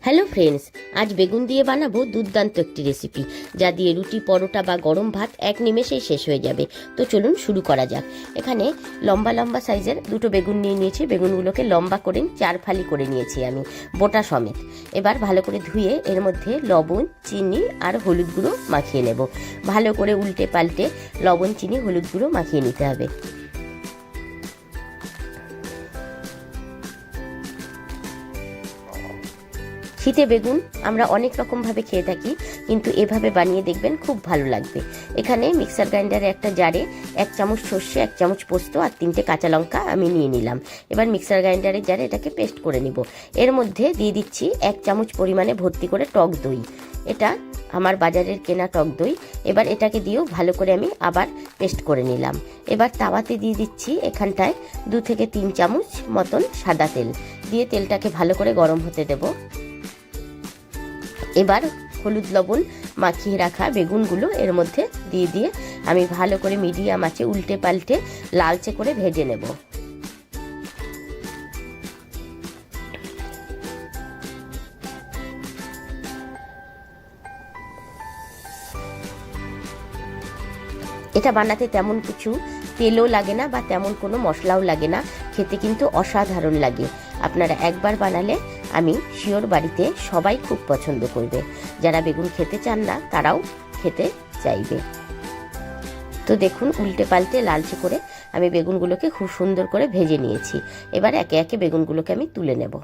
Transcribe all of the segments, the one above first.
Hello friends, আজ বেগুন দিয়ে বানাবো দুর্দান্ত একটি রেসিপি, যা দিয়ে রুটি, পরোটা বা গরম ভাত এক নিমেষেই শেষ হয়ে যাবে। তো চলুন শুরু করা যাক। এখানে লম্বা লম্বা সাইজের দুটো বেগুন নিয়ে নিয়েছি। বেগুনগুলোকে লম্বা করে 4 ফালি করে নিয়েছি আমি, বোটা সমেত। এবার ভালো করে ধুয়ে এর মধ্যে লবণ, চিনি আর হলুদ গুঁড়ো মাখিয়ে নেব। ভালো করে উল্টে পাল্টে লবণ, চিনি, হলুদ গুঁড়ো মাখিয়ে নিতে হবে। শীতে বেগুন আমরা অনেক রকমভাবে খেয়ে থাকি, কিন্তু এভাবে বানিয়ে দেখবেন, খুব ভালো লাগবে। এখানে মিক্সার গ্রাইন্ডারে একটা জারে 1 চামচ সর্ষে, 1 চামচ পোস্ত আর 3টে কাঁচা লঙ্কা আমি নিয়ে নিলাম। এবার মিক্সার গ্রাইন্ডারের জারে এটাকে পেস্ট করে নিব। এর মধ্যে দিয়ে দিচ্ছি 1 চামচ পরিমাণে ভর্তি করে টক দই। এটা আমার বাজারের কেনা টক দই। এবার এটাকে দিয়েও ভালো করে আমি আবার পেস্ট করে নিলাম। এবার তাওয়াতে দিয়ে দিচ্ছি এখানটায় 2 থেকে 3 চামচ মতন সাদা তেল। দিয়ে তেলটাকে ভালো করে গরম হতে দেব। এবার হলুদ লবণ মাখিয়ে রাখা বেগুনগুলো এর মধ্যে দিয়ে আমি ভালো করে মিডিয়াম আঁচে উল্টে পাল্টে লালচে করে ভেজে নেব। এটা বানাতে তেমন কিছু তেলও লাগে না বা তেমন কোনো মশলাও লাগে না, খেতে কিন্তু অসাধারণ লাগে। আপনারা একবার বানালে আমি শিওর বাড়িতে সবাই খুব পছন্দ করবে। যারা বেগুন খেতে চান না তারাও খেতে চাইবে। তো দেখুন, উল্টে পাল্টে লালচে করে আমি বেগুনগুলোকে খুব সুন্দর করে ভেজে নিয়েছি। এবার একে একে বেগুনগুলোকে আমি তুলে নেব।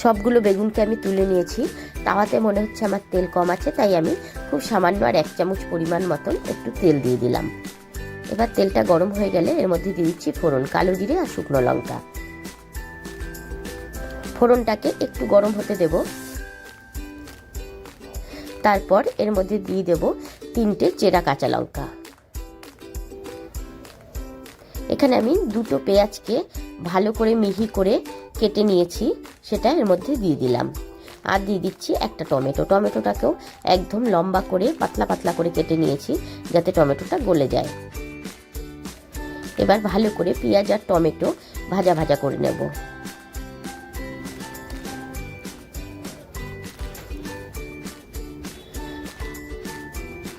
সবগুলো বেগুনকে আমি তুলে নিয়েছি। তাওয়াতে মনে হচ্ছে আমার তেল কম আছে, তাই আমি খুব সামান্য আর 1 চামচ পরিমাণ মতন একটু তেল দিয়ে দিলাম। এবার তেলটা গরম হয়ে গেলে এর মধ্যে দিয়ে দিচ্ছি ফোড়ন, কালো জিরে আর শুকনো লঙ্কা। ফোড়নটাকে একটু গরম হতে দেব। তারপর এর মধ্যে দিয়ে দেব 3টে চেরা কাঁচা লঙ্কা। এখানে আমি 2টো পেঁয়াজকে ভালো করে মিহি করে কেটে নিয়েছি, সেটা এর মধ্যে দিয়ে দিলাম। আর দিয়ে দিচ্ছি একটা টমেটো। টমেটোটাকেও একদম লম্বা করে পাতলা পাতলা করে কেটে নিয়েছি, যাতে টমেটোটা গলে যায়। এবার ভালো করে পেঁয়াজ আর টমেটো ভাজা ভাজা করে নেব।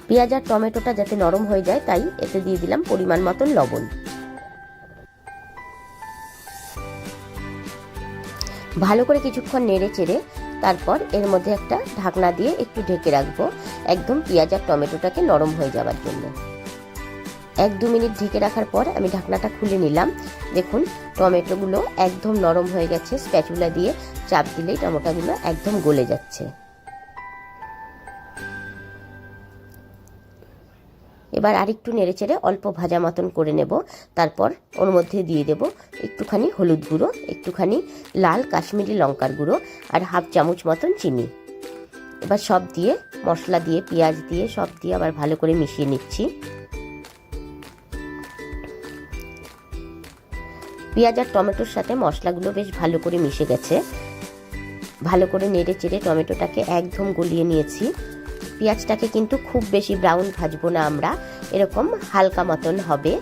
পেঁয়াজ আর টমেটোটা যাতে নরম হয়ে যায়, তাই এতে দিয়ে দিলাম পরিমাণ মতন লবণ। ভালো করে কিছুক্ষণ নেড়ে চেড়ে তারপর এর মধ্যে একটা ঢাকনা দিয়ে একটু ঢেকে রাখবো, একদম পেঁয়াজ আর টমেটোটাকে নরম হয়ে যাওয়ার জন্য। 1-2 মিনিট ঢেকে রাখার পর আমি ঢাকনাটা খুলে নিলাম। দেখুন, টমেটোগুলো একদম নরম হয়ে গেছে। স্প্যাচুলা দিয়ে চাপ দিলেই টমেটোগুলো একদম গলে যাচ্ছে। এবার আরেকটু নেড়েচেড়ে অল্প ভাজা মতন করে নেব। তারপর ওর মধ্যে দিয়ে দেব একটুখানি হলুদ গুঁড়ো, একটুখানি লাল কাশ্মীরি লঙ্কার গুঁড়ো আর 1/2 চামচ মতন চিনি। এবার সব দিয়ে, মশলা দিয়ে, পেঁয়াজ দিয়ে, সব দিয়ে আবার ভালো করে মিশিয়ে নিচ্ছি। পেঁয়াজ আর টমেটোর সাথে মশলাগুলো বেশ ভালো করে মিশে গেছে। ভালো করে নেড়ে চেড়ে টমেটোটাকে একদম গলিয়ে নিয়েছি। পেঁয়াজটাকে কিন্তু খুব বেশি ব্রাউন ভাজবো না আমরা, এরকম হালকা মতন হবে।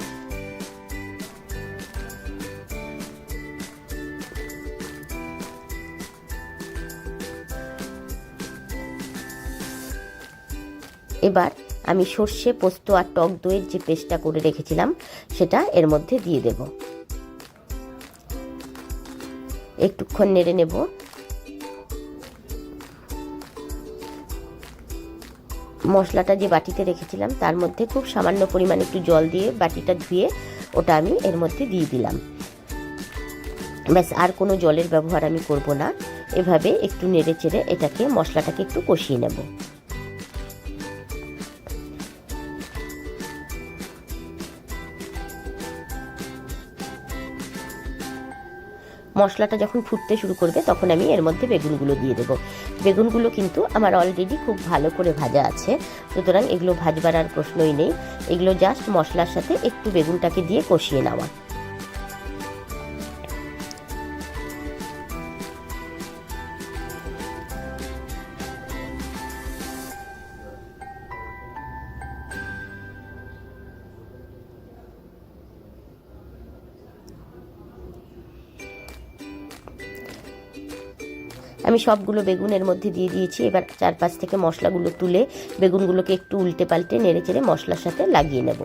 এবার আমি সর্ষে, পোস্ত আর টক দইয়ের যে পেস্টটা করে রেখেছিলাম সেটা এর মধ্যে দিয়ে দেব। একটুক্ষণ নেড়ে নেব। মশলাটা যে বাটিতে রেখেছিলাম তার মধ্যে খুব সামান্য পরিমাণে একটু জল দিয়ে বাটিটা ধুয়ে ওটা আমি এর মধ্যে দিয়ে দিলাম। ব্যাস, আর কোনো জলের ব্যবহার আমি করব না। এভাবে একটু নেড়ে চেড়ে এটাকে, মশলাটাকে একটু কষিয়ে নেব। মশলাটা যখন ফুটতে শুরু করবে তখন আমি এর মধ্যে বেগুনগুলো দিয়ে দেবো। বেগুনগুলো কিন্তু আমার অলরেডি খুব ভালো করে ভাজা আছে, সুতরাং এগুলো ভাজবার আর প্রশ্নই নেই। এগুলো জাস্ট মশলার সাথে একটু বেগুনটাকে দিয়ে কষিয়ে নেওয়া। আমি সবগুলো বেগুনের মধ্যে দিয়ে দিয়েছি। এবার চারপাশ থেকে মশলাগুলো তুলে বেগুনগুলোকে একটু উল্টে পাল্টে নেড়ে চেড়ে মশলার সাথে লাগিয়ে নেব।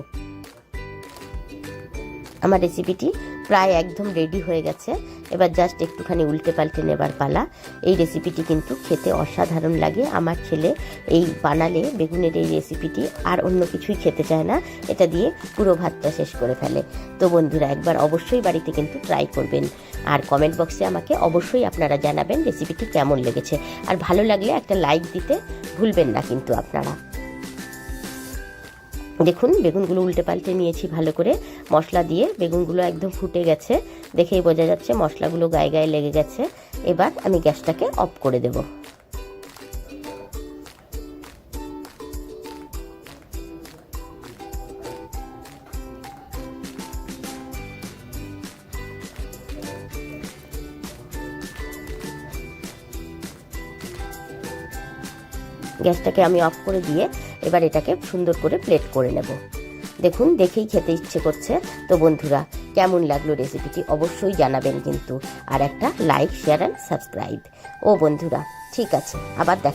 আমার রেসিপিটি প্রায় একদম রেডি হয়ে গেছে। এবার জাস্ট একটুখানি উল্টে পাল্টে নেবার পালা। এই রেসিপিটি কিন্তু খেতে অসাধারণ লাগে। আমার ছেলে এই বানালে বেগুনের এই রেসিপিটি আর অন্য কিছুই খেতে চায় না, এটা দিয়ে পুরো ভাতটা শেষ করে ফেলে। তো বন্ধুরা, একবার অবশ্যই বাড়িতে কিন্তু ট্রাই করবেন, আর কমেন্ট বক্সে আমাকে অবশ্যই আপনারা জানাবেন রেসিপিটি কেমন লেগেছে। আর ভালো লাগলে একটা লাইক দিতে ভুলবেন না কিন্তু আপনারা। দেখুন, বেগুনগুলো উল্টে পাল্টে নিয়েছি ভালো করে মশলা দিয়ে। বেগুনগুলো একদম ফুটে গেছে, দেখেই বোঝা যাচ্ছে মশলাগুলো গায়ে গায়ে লেগে গেছে। এবার আমি গ্যাসটাকে অফ করে দেব। গ্যাসটাকে আমি অফ করে দিয়ে এবার এটাকে সুন্দর করে প্লেট করে নেব। দেখুন, দেখেই খেতে ইচ্ছে করছে। তো বন্ধুরা, কেমন লাগলো রেসিপিটি অবশ্যই জানাবেন কিন্তু, আর একটা লাইক, শেয়ার অ্যান্ড সাবস্ক্রাইব। ও বন্ধুরা, ঠিক আছে, আবার দেখা।